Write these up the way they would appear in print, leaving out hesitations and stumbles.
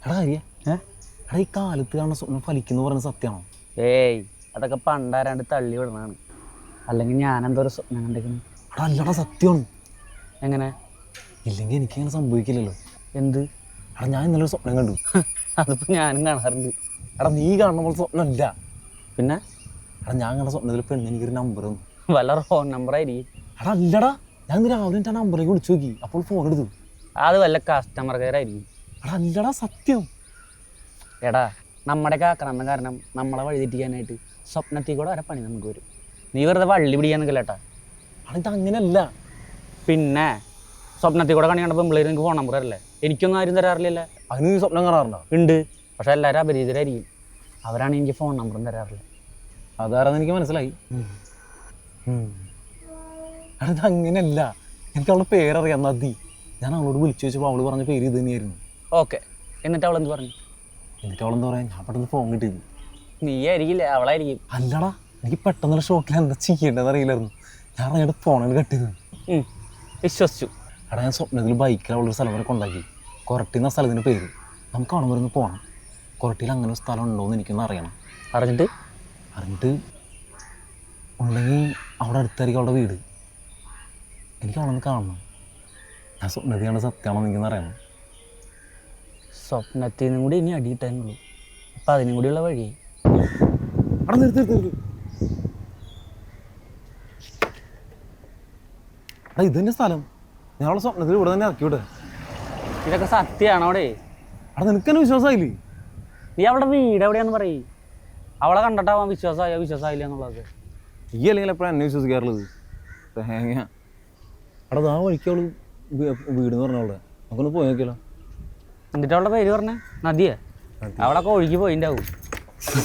എടാ ഹരിയെ, എടാ ഈ കാലത്ത് കാണുന്ന സ്വപ്നം ഫലിക്കുന്നു പറയുന്നത് സത്യമാണോ? ഏയ് അതൊക്കെ പണ്ടാരാണ്ട് തള്ളി വിടണതാണ്. അല്ലെങ്കിൽ ഞാനെന്തോ ഒരു സ്വപ്നം കണ്ടിരിക്കുന്നു. എടാ അല്ലടാ സത്യമാണ്. എങ്ങനെ? ഇല്ലെങ്കിൽ എനിക്കങ്ങനെ സംഭവിക്കില്ലല്ലോ. എന്ത്? എടാ ഞാൻ ഇന്നലെ ഒരു സ്വപ്നം കണ്ടു. അതിപ്പോൾ ഞാനും കാണാറുണ്ട്. എടാ നീ കാണുന്ന പോലെ സ്വപ്നമല്ല. പിന്നെ എടാ ഞാൻ കണ്ട സ്വപ്നത്തിൽ പെണ്ണ് എനിക്കൊരു നമ്പർ തന്നു. വല്ല റോങ് നമ്പർ ആയിരിക്കും. എടാ അല്ലടാ, ഞാൻ ഇന്ന് രാവിലെ എൻ്റെ നമ്പറിലേക്ക് വിളിച്ചു നോക്കി, അപ്പോൾ ഫോൺ എടുത്തു. അത് വല്ല കസ്റ്റമർ കെയർ ആയിരിക്കും. എടാ അല്ലടാ സത്യം. എടാ നമ്മുടെയൊക്കെ ആക്രമണം കാരണം നമ്മളെ വഴിതെറ്റിക്കാനായിട്ട് സ്വപ്നത്തിൽ കൂടെ വരെ പണി നമുക്ക് വരും. നീ വെറുതെ വള്ളി പിടിക്കാൻ നിൽക്കില്ല കേട്ടാ. എടാ ഇതങ്ങനെയല്ല. പിന്നെ സ്വപ്നത്തിൽ കൂടെ കണി കണ്ടപ്പോൾ പിള്ളേർ എനിക്ക് ഫോൺ നമ്പർ തരല്ലേ? എനിക്കൊന്നും ആരും തരാറില്ല. അതിന് നീ സ്വപ്നം കാണാറുണ്ടോ? ഉണ്ട്, പക്ഷെ എല്ലാവരും അപരിചിതരായിരിക്കും. അവരാണ് എനിക്ക് ഫോൺ നമ്പറും തരാറില്ല. അതാരാന്ന് എനിക്ക് മനസ്സിലായി. എടാ ഇതങ്ങനെയല്ല, എനിക്ക് അവളുടെ പേരറിയാം, നദി. ഞാൻ അവളോട് വിളിച്ചു ചോദിച്ചപ്പോൾ അവള് പറഞ്ഞ പേര് ഇത് തന്നെയായിരുന്നു. ഓക്കെ, എന്നിട്ട് അവളെന്ത് പറഞ്ഞു? എന്നിട്ട് അവളെന്താ പറയാ, ഞാൻ പെട്ടെന്ന് ഫോൺ കിട്ടിയത്. നീ ആയിരിക്കില്ലേ? അവളായിരിക്കും. അല്ലടാ, എനിക്ക് പെട്ടെന്നുള്ള ഷോക്കിൽ എന്താ ചെയ്യേണ്ടതെന്ന് അറിയില്ലായിരുന്നു. ഞാൻ അറിയാണ്ട് ഫോണിൽ കട്ട് ചെയ്തു. വിശ്വസിച്ചു. എടാ ഞാൻ സ്വപ്നത്തിൽ ബൈക്കിൽ അവളൊരു സ്ഥലം വരെ കൊണ്ടാക്കി. കൊരട്ടി എന്ന സ്ഥലത്തിൻ്റെ പേര്. നമുക്ക് അവിടെ വരെ ഒന്ന് പോകണം. കൊരട്ടിയിൽ അങ്ങനെ ഒരു സ്ഥലം ഉണ്ടോ എന്ന് എനിക്കൊന്ന് അറിയണം. അറിഞ്ഞിട്ട് ഉണ്ടെങ്കിൽ അവിടെ അടുത്തായിരിക്കും അവളുടെ വീട്. എനിക്ക് അവിടെ നിന്ന് കാണണം. ഞാൻ സ്വപ്നത്തിൽ കണ്ട സത്യമാണോ എനിക്കൊന്ന് അറിയണം. സ്വപ്നത്തിൽ നിന്നും കൂടി ഇനി അടിയിട്ടാനുള്ളൂ. അപ്പം അതിനും കൂടിയുള്ള വഴി. അവിടെ നിർത്തി. എടാ ഇതെൻ്റെ സ്ഥലം. ഞാൻ അവളെ സ്വപ്നത്തിൽ ഇവിടെ തന്നെ ഇറക്കി വിടുക. ഇതൊക്കെ സത്യമാണോ അവിടെ? അവിടെ നിനക്ക് തന്നെ വിശ്വാസമായില്ലേ? നീ അവളുടെ വീട് എവിടെയാന്ന് പറയും. അവളെ കണ്ടിട്ടാവാൻ വിശ്വാസമായില്ല എന്നുള്ളത്. ഈ അല്ലെങ്കിൽ എപ്പോഴാണ് എന്നെ വിശ്വസിക്കാറുള്ളത്? തേങ്ങ. അവിടെ ആ വഴിക്ക് അവള് വീട് എന്ന് പറഞ്ഞവളുടെ. നമുക്കൊന്ന് പോയി നോക്കിയാലോ. എന്നിട്ട് അവളുടെ പേര് പറഞ്ഞേ? നദിയെ. അവളൊക്കെ ഒഴുകി പോയിണ്ടാവും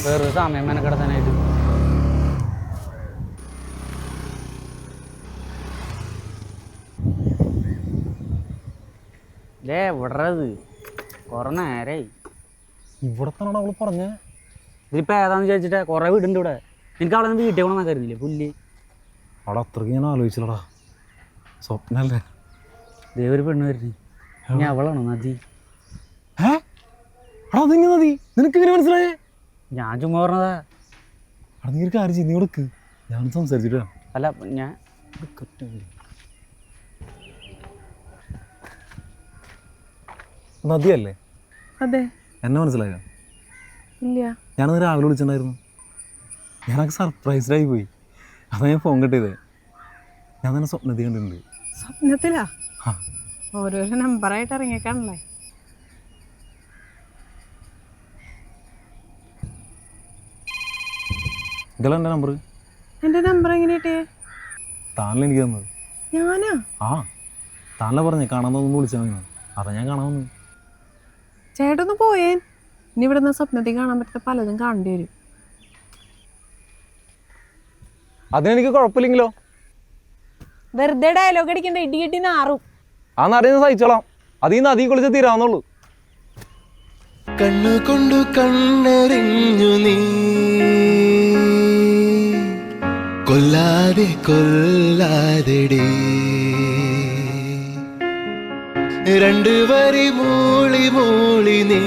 വേറൊരു സമയം മെനക്കെടുത്താനായിട്ട്. എവിടത്? കുറെ നേരായി. ഇവിടെ തന്നെയാണ് അവള് പറഞ്ഞേ. ഇതിപ്പോ ഏതാന്ന് ചോദിച്ചിട്ട് കുറെ വീടുണ്ട് ഇവിടെ. എനിക്ക് അവളെ വീട്ടിൽ കൊണ്ടു കരുന്നില്ലേ പുല്ല്. അവിടെ അത്രയ്ക്ക് ഞാൻ ആലോചിച്ചില്ലടാ. സ്വപ്നല്ലേ? ഒരു പെണ്ണ് വരുന്നേ. ഇനി അവളാണോ നദി? അതെങ്ങനെ നദി? നിനക്ക് ഇങ്ങനെ മനസ്സിലായേ? ഞാൻ ചുമ്മാ പറഞ്ഞതാ. അവിടെ നീ ഒരു കാര്യം ചെയ്ത് നീ കൊടുക്ക്, ഞാൻ സംസാരിച്ചിട്ടാ. അല്ല ഞാൻ നദിയല്ലേ? അതെ. എന്നെ മനസ്സിലായോ? ഇല്ല. ഞാനത് രാവിലെ വിളിച്ചിട്ടുണ്ടായിരുന്നു. ഞാനൊക്കെ സർപ്രൈസ്ഡായി പോയി. അതാണ് ഞാൻ ഫോൺ കിട്ടിയത്. ഞാൻ തന്നെ സ്വപ്നത്തിൽ കണ്ടിട്ടുണ്ട്. സ്വപ്നത്തിലാ? ഓരോരോ നമ്പറായിട്ട് ഇറങ്ങിയേക്കാണല്ലേ. ഇതല്ല എൻ്റെ നമ്പർ. എൻ്റെ നമ്പർ എങ്ങനെയാട്ടേ? താനല്ലേ എനിക്ക് തന്നത്. ഞാനാ? താനല്ലേ പറഞ്ഞേ കാണാമെന്നൊന്നും വിളിച്ചാൽ മതി. അതാ ഞാൻ കാണാമെന്ന്. ചേട്ടൊന്ന് പോയേ. ഇനി ഇവിടെ നിന്ന് സ്വപ്നത്തിൽ കാണാൻ പറ്റുന്ന പലതും കാണേണ്ടി വരും. അതിനെനിക്ക് കുഴപ്പമില്ലെങ്കിലോ? വെറുതെ ഡയലോഗ് അടിക്കണ്ട, ഇടി കെട്ടി നാറും. ആ നറിയുന്ന സഹിച്ചോളാം. അതിൽ നിന്ന് അധികം കുളിച്ച് തീരാവുന്നുള്ളൂ. കണ്ണുകൊണ്ടു കണ്ണെറിഞ്ഞു നീ, കൊല്ലാതെടി, രണ്ടു വരി മൂളി നീ,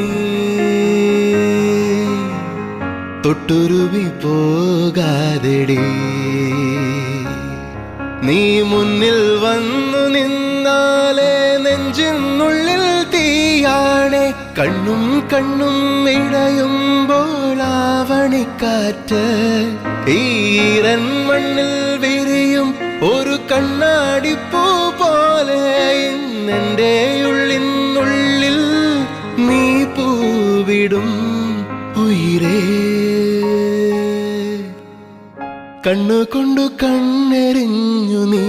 തൊട്ടുരുവി പോകാതെടി. നീ മുന്നിൽ വന്നു നിന്നാലേ നെഞ്ചിനുള്ളിൽ തീയാണേ. കണ്ണും ഇടയുമ്പോൾ ആവണിക്കാറ്റ് ഈരൻ മണ്ണിൽ വിരിയും ഒരു കണ്ണാടിപ്പൂ പോലെ ഇന്നെൻ്റെ ഉള്ളിനുള്ളിൽ നീ പൂവിടും ഉയിരേ. കണ്ണുകൊണ്ടു കണ്ണെറിഞ്ഞു നീ.